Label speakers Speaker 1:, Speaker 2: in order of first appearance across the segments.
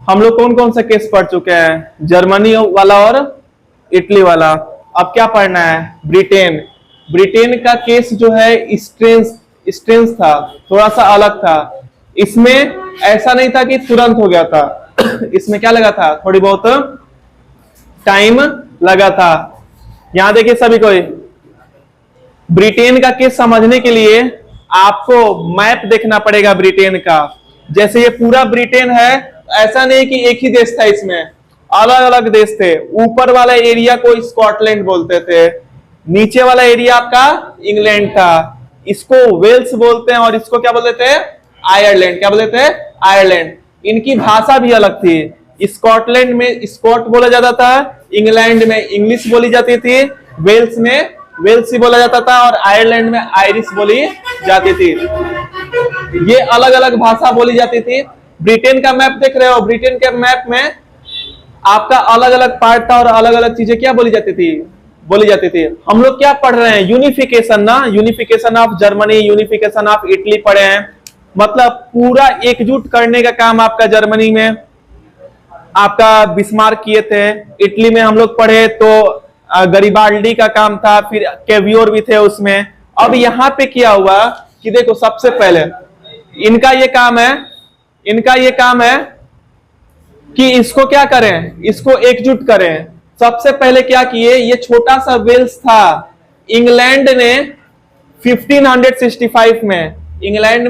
Speaker 1: हम लोग कौन कौन सा केस पढ़ चुके हैं? जर्मनी वाला और इटली वाला। अब क्या पढ़ना है? ब्रिटेन। ब्रिटेन का केस जो है स्ट्रेंस था, थोड़ा सा अलग था। इसमें ऐसा नहीं था कि तुरंत हो गया था इसमें क्या लगा था? थोड़ी बहुत टाइम लगा था। यहां देखिए सभी कोई, ब्रिटेन का केस समझने के लिए आपको मैप देखना पड़ेगा ब्रिटेन का। जैसे ये पूरा ब्रिटेन है, ऐसा नहीं कि एक ही देश था, इसमें अलग अलग देश थे। ऊपर वाला एरिया को स्कॉटलैंड बोलते थे, नीचे वाला एरिया आपका इंग्लैंड था, इसको वेल्स बोलते हैं, और इसको क्या बोलते थे? आयरलैंड। क्या बोलते थे? आयरलैंड। इनकी भाषा भी अलग थी। स्कॉटलैंड में स्कॉट बोला जाता था, इंग्लैंड में इंग्लिश बोली जाती थी, वेल्स में वेल्सी बोला जाता था, और आयरलैंड में आयरिश बोली जाती थी। ये अलग अलग भाषा बोली जाती थी। ब्रिटेन का मैप देख रहे हो? ब्रिटेन के मैप में आपका अलग अलग पार्ट था और अलग अलग चीजें क्या बोली जाती थी? हम लोग क्या पढ़ रहे हैं? यूनिफिकेशन ना, unification of Germany, unification of Italy पढ़े हैं। मतलब पूरा एकजुट करने का काम आपका जर्मनी में आपका बिस्मार्क किए थे। इटली में हम लोग पढ़े तो गरिबाल्डी का काम था, फिर कैवियोर भी थे उसमें। अब यहाँ पे क्या हुआ कि देखो, सबसे पहले इनका ये काम है कि इसको क्या करें? इसको एकजुट करें। सबसे पहले क्या किए? ये छोटा सा वेल्स था, इंग्लैंड ने 1565 में इंग्लैंड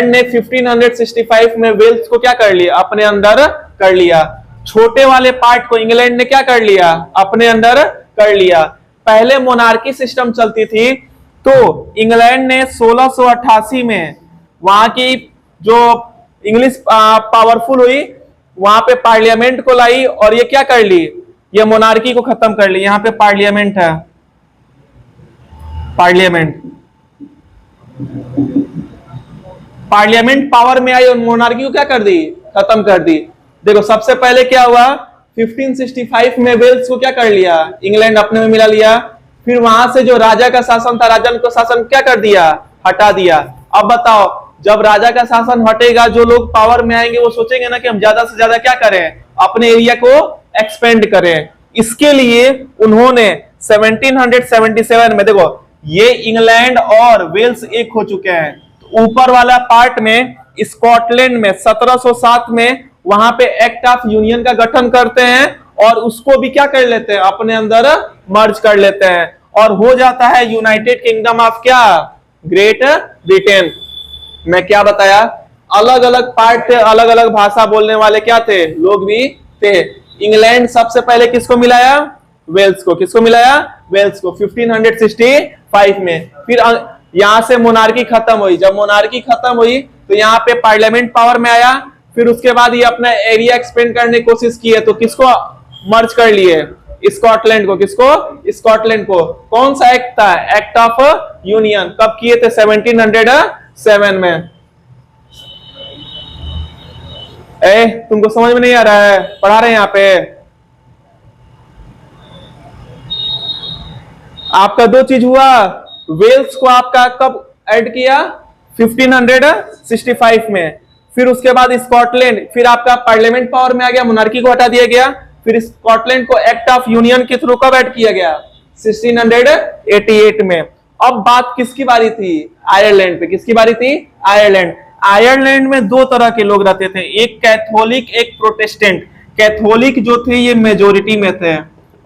Speaker 1: ने 1565 में वेल्स को क्या कर लिया? अपने अंदर कर लिया। छोटे वाले पार्ट को इंग्लैंड ने क्या कर लिया? अपने अंदर कर लिया। पहले मोनार्की सिस्टम चलती थी, तो इंग्लैंड ने 1688 में वहां की जो इंग्लिश पावरफुल हुई, वहां पे पार्लियामेंट को लाई, और ये क्या कर ली? ये मोनार्की को खत्म कर ली। यहां पे पार्लियामेंट है, पार्लियामेंट पावर में आई और मोनार्की को क्या कर दी? खत्म कर दी। देखो सबसे पहले क्या हुआ? 1565 में वेल्स को क्या कर लिया? इंग्लैंड अपने में मिला लिया। फिर वहां से जो राजा का शासन था, राजा को शासन क्या कर दिया? हटा दिया। अब बताओ, जब राजा का शासन हटेगा, जो लोग पावर में आएंगे वो सोचेंगे ना कि हम ज्यादा से ज्यादा क्या करें? अपने एरिया को एक्सपेंड करें। इसके लिए उन्होंने 1777 में, देखो ये इंग्लैंड और वेल्स एक हो चुके हैं, तो ऊपर वाला पार्ट में स्कॉटलैंड में 1707 में वहां पे एक्ट ऑफ यूनियन का गठन करते हैं, और उसको भी क्या कर लेते हैं? अपने अंदर मर्ज कर लेते हैं, और हो जाता है यूनाइटेड किंगडम ऑफ क्या? Great Britain. मैं क्या बताया? अलग अलग पार्ट थे, अलग अलग भाषा बोलने वाले क्या थे? लोग भी थे। इंग्लैंड सबसे पहले किसको मिलाया? वेल्स को। किसको मिलाया? वेल्स को 1565 में। फिर यहां से मोनार्की खत्म हुई। जब मोनार्की खत्म हुई तो यहाँ पे पार्लियामेंट पावर में आया। फिर उसके बाद ये अपना एरिया एक्सपेंड करने की कोशिश की है, तो किसको मर्ज कर लिए? स्कॉटलैंड को। किसको? स्कॉटलैंड को। कौन सा एक्ट था? Act of union. कब किए थे? 1707 में। तुमको समझ में नहीं आ रहा है? पढ़ा रहे हैं यहाँ पे। आपका दो चीज हुआ। वेल्स को आपका कब ऐड किया? 1565 में। फिर उसके बाद स्कॉटलैंड, फिर आपका पार्लियामेंट पावर में आ गया, मोनार्की को हटा दिया गया। फिर स्कॉटलैंड को एक्ट ऑफ यूनियन के थ्रू कब ऐड किया गया? 1688 में। अब बात किसकी बारी थी? आयरलैंड पे। किसकी बारी थी? आयरलैंड। आयरलैंड में दो तरह के लोग रहते थे, एक कैथोलिक, एक प्रोटेस्टेंट। कैथोलिक जो थे ये मेजोरिटी में थे,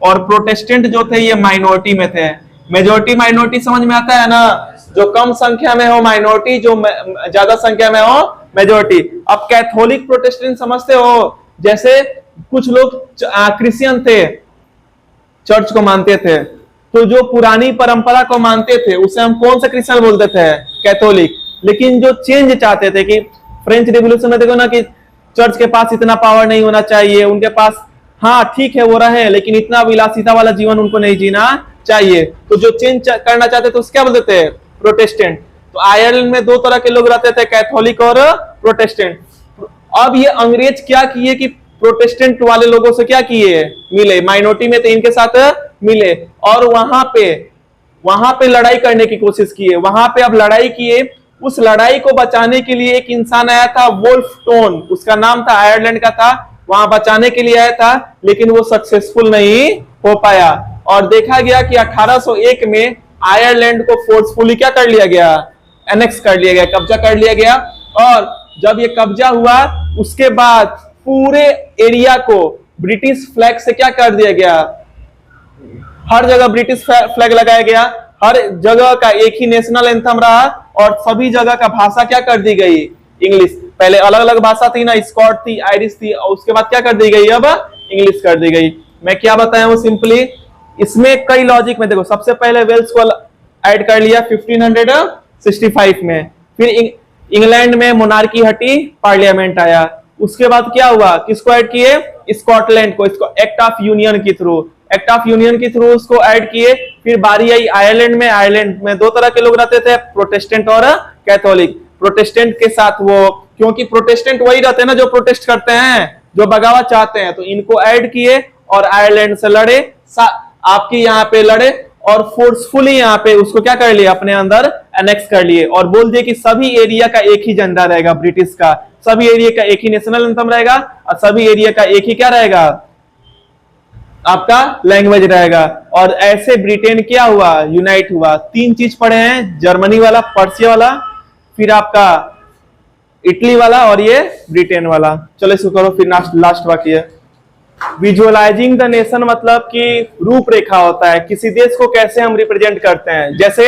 Speaker 1: और प्रोटेस्टेंट जो थे ये माइनॉरिटी में थे। मेजोरिटी माइनॉरिटी समझ में आता है ना? जो कम संख्या में हो माइनॉरिटी, जो ज्यादा संख्या में हो मेजोरिटी। अब कैथोलिक प्रोटेस्टेंट समझते हो? जैसे कुछ लोग क्रिश्चियन थे, चर्च को मानते थे, तो जो पुरानी परंपरा को मानते थे उसे हम कौन सा क्रिश्चियन बोलते थे? कैथोलिक। लेकिन जो चेंज चाहते थे, कि फ्रेंच रिवॉल्यूशन में देखो ना कि चर्च के पास इतना पावर नहीं होना चाहिए, उनके पास, हाँ ठीक है वो रहे, लेकिन इतना विलासिता वाला जीवन उनको नहीं जीना चाहिए। तो जो चेंज करना चाहते थे उसको क्या बोलते थे? प्रोटेस्टेंट। तो आयरलैंड में दो तरह के लोग रहते थे, कैथोलिक और प्रोटेस्टेंट। अब ये अंग्रेज क्या किए कि प्रोटेस्टेंट वाले लोगों से क्या किए? मिले। माइनॉरिटी में थे, इनके साथ मिले, और वहां पे लड़ाई करने की कोशिश किए। वहां पे अब लड़ाई किए, उस लड़ाई को बचाने के लिए एक इंसान आया था, वोल्फ टोन उसका नाम था, आयरलैंड का था, वहां बचाने के लिए आया था, लेकिन वो सक्सेसफुल नहीं हो पाया। और देखा गया कि 1801 में आयरलैंड को फोर्सफुली क्या कर लिया गया, एनेक्स कर लिया गया, कब्जा कर लिया गया। और जब ये कब्जा हुआ उसके बाद पूरे एरिया को ब्रिटिश फ्लैग से क्या कर दिया गया, हर जगह ब्रिटिश फ्लैग लगाया गया, हर जगह का एक ही नेशनल एंथम रहा, और सभी जगह का भाषा क्या कर दी गई, इंग्लिश। पहले अलग अलग भाषा थी ना, स्कॉट थी, आयरिश थी, और उसके बाद क्या कर दी गई, अब इंग्लिश कर दी गई। मैं क्या बताया हूं सिंपली, इसमें कई लॉजिक में देखो, सबसे पहले वेल्स को ऐड कर लिया 1565 में, फिर इंग्लैंड में मोनार्की हटी, पार्लियामेंट आया। उसके बाद क्या हुआ, किसको ऐड किए, स्कॉटलैंड को, इसको एक्ट ऑफ यूनियन के थ्रू, एक्ट ऑफ यूनियन के थ्रू उसको ऐड किए। फिर बारी आई आयरलैंड में, आयरलैंड में दो तरह के लोग रहते थे, प्रोटेस्टेंट और कैथोलिक। प्रोटेस्टेंट के साथ वो, क्योंकि प्रोटेस्टेंट वही रहते हैं ना जो प्रोटेस्ट करते हैं, जो बगावत चाहते हैं, तो इनको ऐड किए और आयरलैंड से लड़े, आपके यहाँ पे लड़े, और फोर्सफुली यहाँ पे उसको क्या कर लिया, अपने अंदर एनेक्स कर लिए, और बोल दिए कि सभी एरिया का एक ही झंडा रहेगा ब्रिटिश का, सभी एरिया का एक ही नेशनल एंथम रहेगा, और सभी एरिया का एक ही क्या रहेगा, आपका लैंग्वेज रहेगा। और ऐसे ब्रिटेन क्या हुआ, यूनाइट हुआ। तीन चीज पढ़े हैं, जर्मनी वाला, पर्सिया वाला, फिर आपका इटली वाला, और ये ब्रिटेन वाला। चलो इसको करो, फिर लास्ट वाक्य। विजुअलाइजिंग द नेशन मतलब कि रूपरेखा होता है, किसी देश को कैसे हम रिप्रेजेंट करते हैं। जैसे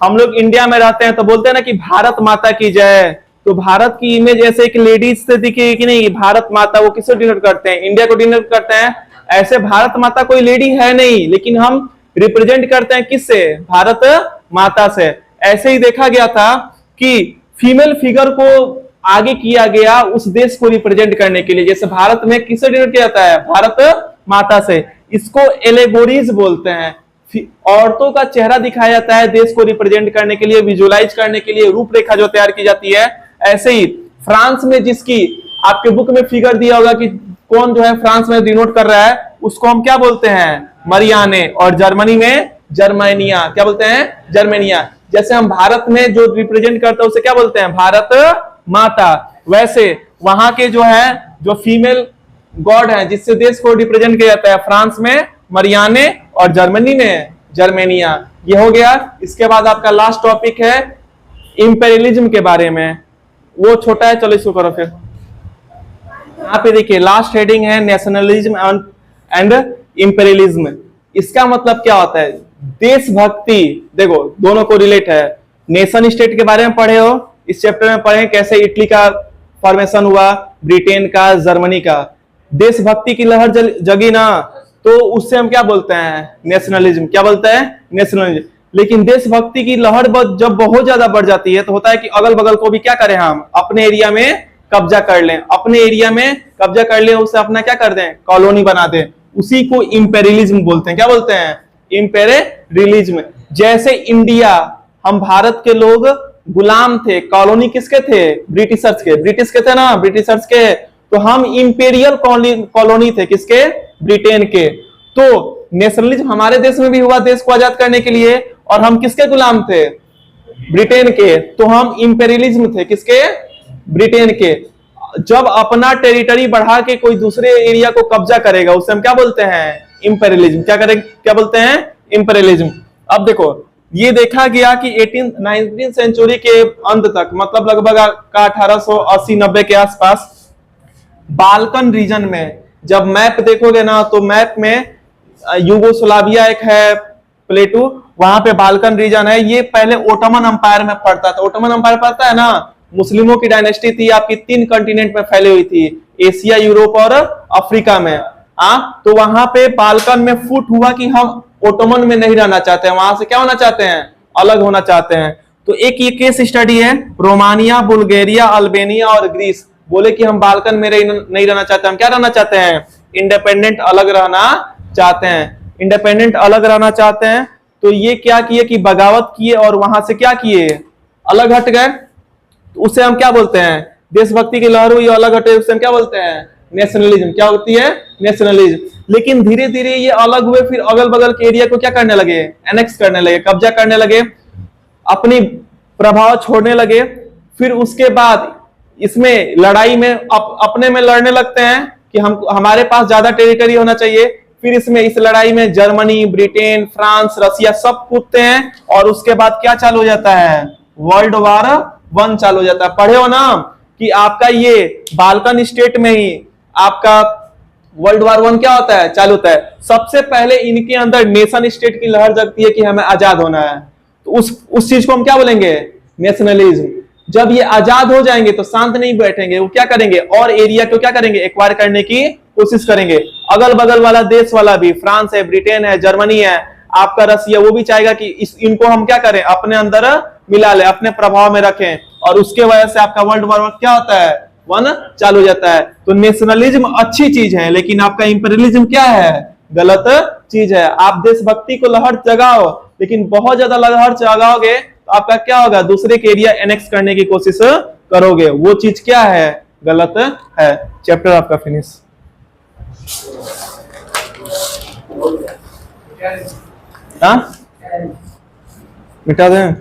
Speaker 1: हम लोग इंडिया में रहते हैं तो बोलते हैं ना कि भारत माता की जय, तो भारत की इमेज ऐसे एक लेडीज से दिखेगी कि नहीं, भारत माता, वो किसको डिनोट करते हैं, इंडिया को डिनोट करते हैं। ऐसे भारत माता कोई लेडी है नहीं, लेकिन हम रिप्रेजेंट करते हैं किससे, भारत माता से। ऐसे ही देखा गया था कि फीमेल फिगर को आगे किया गया उस देश को रिप्रेजेंट करने के लिए। जैसे भारत में किससे डिनोट किया जाता है, भारत माता से। इसको एलेगोरीज बोलते हैं। औरतों का चेहरा दिखाया जाता है देश को रिप्रेजेंट करने के लिए, विजुअलाइज करने के लिए, रूपरेखा जो तैयार की जाती है। ऐसे ही फ्रांस में जिसकी आपके बुक में फिगर दिया होगा कि कौन जो है फ्रांस में डिनोट कर रहा है, उसको हम क्या बोलते हैं, मरियाने। और जर्मनी में जर्मेनिया, क्या बोलते हैं, जर्मेनिया। जैसे हम भारत में जो रिप्रेजेंट करते हैं उसे क्या बोलते हैं, भारत माता। वैसे वहां के जो है, जो फीमेल गॉड है जिससे देश को रिप्रेजेंट किया जाता है, फ्रांस में मरियाने और जर्मनी में जर्मेनिया। ये हो गया। इसके बाद आपका लास्ट टॉपिक है इंपेरियलिज्म के बारे में, वो छोटा है, चलो इसको करो फिर। यहाँ पे देखिए लास्ट हेडिंग है नेशनलिज्म एंड इंपेरियलिज्म। इसका मतलब क्या होता है, देशभक्ति। देखो दोनों को रिलेट है। नेशन स्टेट के बारे में पढ़े हो, इस चैप्टर में पढ़े कैसे इटली का फॉर्मेशन हुआ, ब्रिटेन का, जर्मनी का। देशभक्ति की लहर जगी ना, तो उससे हम क्या बोलते हैं, नेशनलिज्म। क्या बोलते हैं, नेशनलिज्म। लेकिन देशभक्ति की लहर जब बहुत ज्यादा बढ़ जाती है तो होता है कि अगल बगल को भी क्या करें, हम अपने एरिया में कब्जा कर लें, अपने एरिया में कब्जा कर लें, उसे अपना क्या कर दें, कॉलोनी बना दें। उसी को इंपेरियलिज्म बोलते हैं। क्या बोलते हैं, इंपेरियलिज्म। जैसे इंडिया, हम भारत के लोग गुलाम थे, कॉलोनी किसके थे, ब्रिटिशर्स के। ब्रिटिश के थे ना, ब्रिटिशर्स के। तो हम इंपेरियल कॉलोनी थे, किसके, ब्रिटेन के। तो नेशनलिज्म हमारे देश में भी हुआ देश को आजाद करने के लिए, और हम किसके गुलाम थे, ब्रिटेन के। तो हम इंपेरियलिज्म थे, किसके, ब्रिटेन के। जब अपना टेरिटरी बढ़ा के कोई दूसरे एरिया को कब्जा करेगा उसे हम क्या बोलते हैं, इंपेरियलिज्म। क्या बोलते हैं, इंपेरियलिज्म। अब देखो ये देखा गया कि 19th सेंचुरी के अंत तक, मतलब लगभग का 1880-90 के आसपास, बाल्कन रीजन में जब मैप देखोगे ना, तो मैप में यूगोस्लाविया एक है, प्लेटू, वहां पे बाल्कन रीजन है। ये पहले ओटोमन अंपायर में पड़ता था। ओटोमन अंपायर पड़ता है ना, मुस्लिमों की डायनेस्टी थी, आपकी 3 कंटिनेंट में फैली हुई थी, एशिया, यूरोप और अफ्रीका में। तो वहां पे बाल्कन में फुट हुआ कि हम ओटोमन में नहीं रहना चाहते हैं, वहां से क्या होना चाहते हैं, अलग होना चाहते हैं। तो एक ये केस स्टडी है, रोमानिया, बुल्गारिया, अल्बेनिया और ग्रीस बोले कि हम बाल्कन में नहीं रहना चाहते, हम क्या रहना चाहते हैं, इंडिपेंडेंट, अलग रहना चाहते हैं, इंडिपेंडेंट, अलग रहना चाहते हैं। तो ये क्या किए कि बगावत किए और वहां से क्या किए, अलग हट गए। उसे हम क्या बोलते हैं, देशभक्ति की लहर हुई, अलग हटे, उसे हम क्या बोलते हैं, नेशनलिज्म। क्या होती है, नेशनलिज्म। लेकिन धीरे धीरे ये अलग हुए, फिर अगल बगल के एरिया को क्या करने लगे, एनेक्स करने लगे, कब्जा करने लगे, अपनी प्रभाव छोड़ने लगे। फिर उसके बाद इसमें लड़ाई में अपने में लड़ने लगते हैं कि हमारे पास ज्यादा टेरिटरी होना चाहिए। फिर इसमें इस लड़ाई में जर्मनी, ब्रिटेन, फ्रांस, रसिया सब कूदते हैं और उसके बाद क्या चालू हो जाता है? वर्ल्ड वॉर 1 चालू हो जाता है। पढ़े हो ना कि आपका ये बाल्कन स्टेट में ही आपका वर्ल्ड वॉर 1 क्या होता है? चालू होता है। सबसे पहले इनके अंदर नेशन स्टेट की लहर जगती है कि हमें आजाद होना है। तो उस चीज को हम क्या बोलेंगे? नेशनलिज्म। जब ये आजाद हो जाएंगे तो शांत नहीं बैठेंगे, वो क्या करेंगे? और एरिया को क्या करेंगे? एक्वायर करने की कोशिश करेंगे। अगल बगल वाला देश वाला भी, फ्रांस है, ब्रिटेन है, जर्मनी है, आपका रसिया, वो भी चाहेगा कि इनको हम क्या करें? अपने अंदर मिला ले, अपने प्रभाव में रखें। और उसके वजह से आपका वर्ल्ड वॉर क्या होता है? 1 चालू हो जाता है। तो नेशनलिज्म अच्छी चीज है, लेकिन आपका इंपीरियलिज्म क्या है? गलत चीज है। आप देशभक्ति को लहर जगाओ, लेकिन बहुत ज्यादा लहर जगाओगे तो आपका क्या होगा? दूसरे के एरिया एनेक्स करने की कोशिश करोगे। वो चीज क्या है? गलत है। चैप्टर आपका फिनिश। हाँ, मिटा दें।